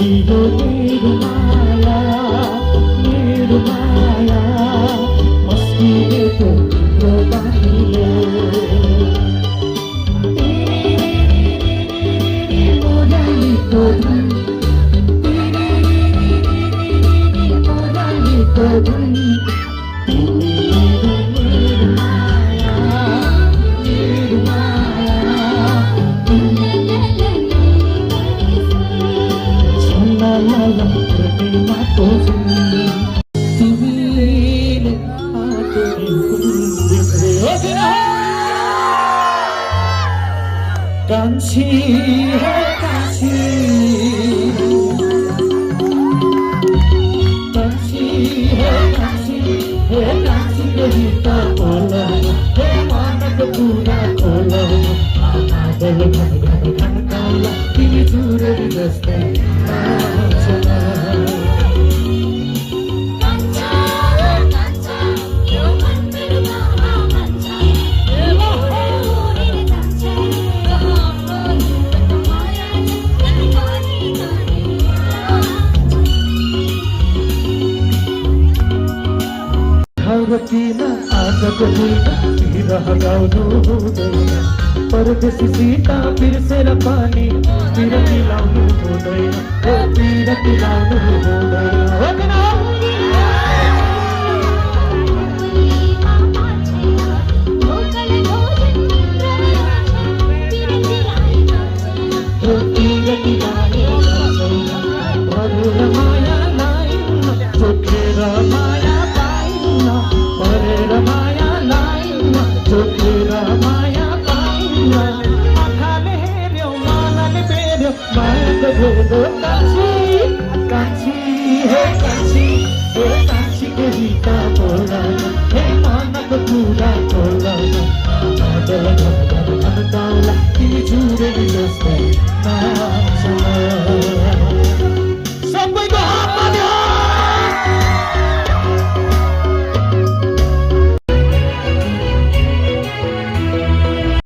यो मेरो माया मस्किएको तिम्रो बानीले मोरालीको धुन मोरालीको धुन कान्छी है कान्छी कान्छी है कान्छी हे कान्छी को गीत बोल हे मानको कुरा खोल आदल घन घन घन काला तिमी चुरेली जस्तै किन आजको दिन विरह गाउनु हुँदैन परदेशी सीता बिर्सेर पानी पिर मिलाउनु हुँदैन पिर मिलाउनु हुँदैन कान्छी हे कान्छी हे कान्छी को गीत बोल हे मानको कुरा खोल आदल घन घन घन काला तिमी चुरेली जस्तै